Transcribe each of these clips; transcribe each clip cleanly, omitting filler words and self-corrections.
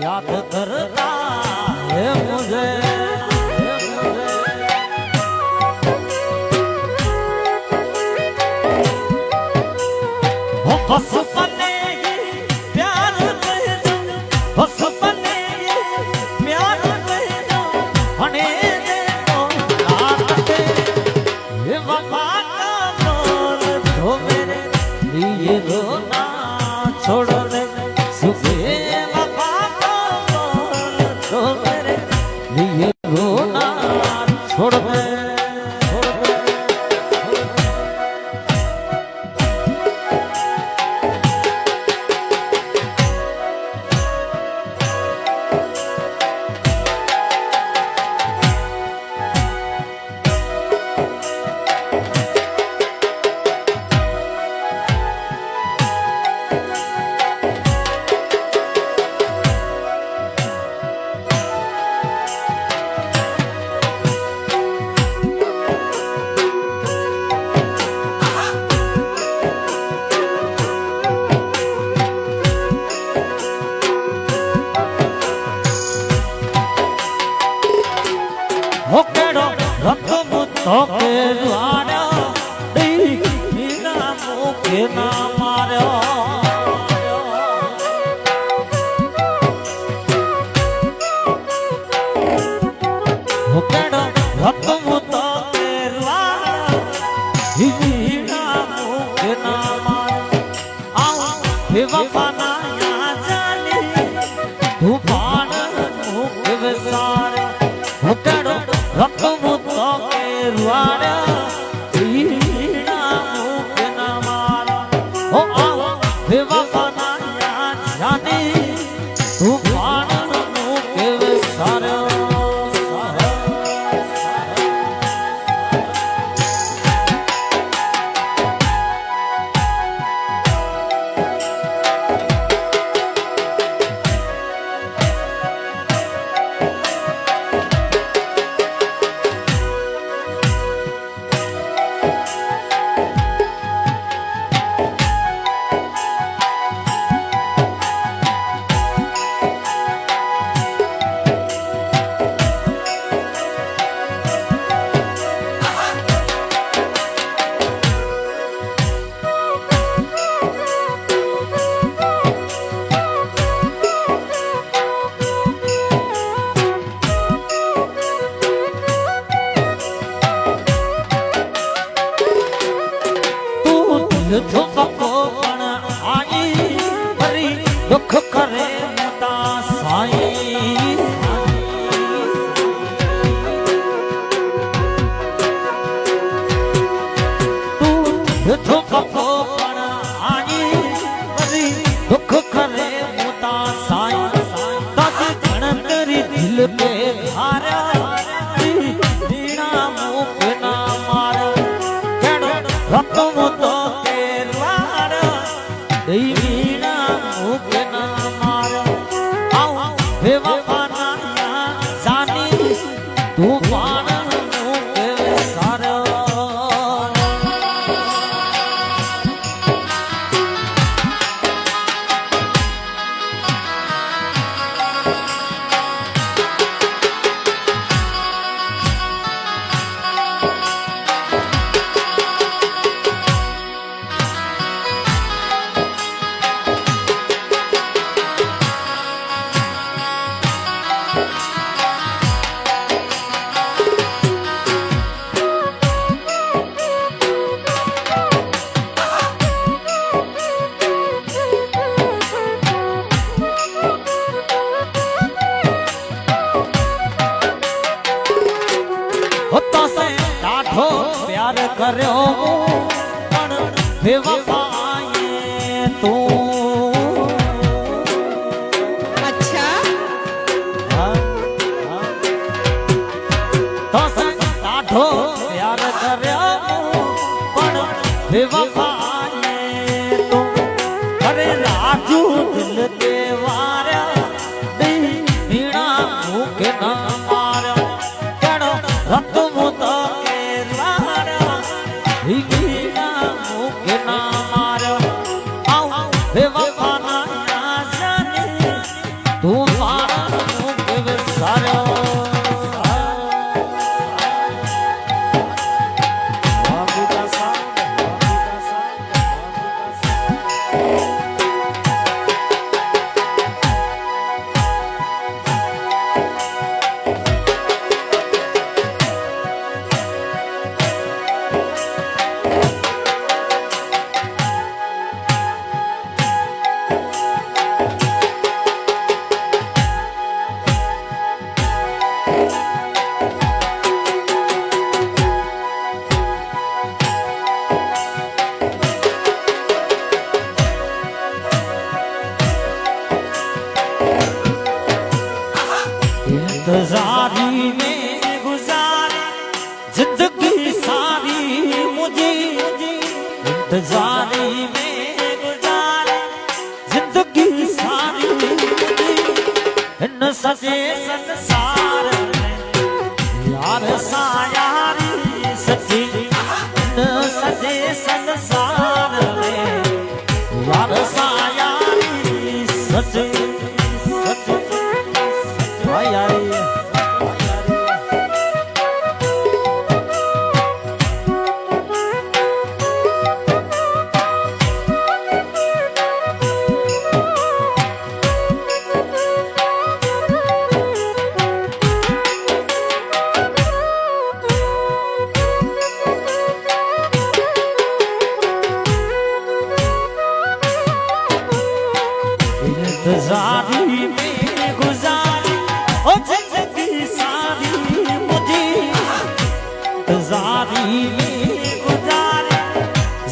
याद करता है मुझे बस बने प्यार बस बने प्यार हने देखो ये वफा का मोल तो मेरे लिए रोना छोड़ दे सुबह वफा का मोल तो मेरे लिए रोना छोड़ दे तो के द्वारा दीना मुखे ना मारो मुकेड़ो रतम तो के द्वारा दीना मुखे ना मारो आओ बेवफा ना जाने तू पान मुखे विसारे मुकेड़ो रतम तो के रुआड़ा दीना मुखे ना मारो ओ आओ बेवफा ना जाने तू पान मुखे विसारे दुख करे मुदा साईं तू दुख को पण आई वरी दुख करे मुदा साईं तज घण तेरी दिल पे हारा दीना मुखे ना मारो केड़ो रतम तो के द्वारा दीना मुखे ना मारो आओ बेवफा ना जानी तू पान मुखे विसारो प्यार करो पण बेवफाए तू अच्छा तो साठो प्यार करो पण बेवफाए तू अरे राजू दिल के वारा दीना मुखे ना मारो केड़ो रतम तो दीना मुखे ना मारो इंतजारी में गुजारे जिंदगी सारी इन सजे संसार में यार सायारी सची इन सजे संसार में यार सायारी सची सची भाई आई इंतजारी में गुजारी ओ जिंदगी सारी मुझे इंतजारी में गुजारी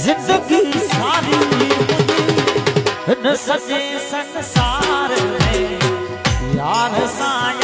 जिंदगी सारी मुझे न सजे संसार में यार साया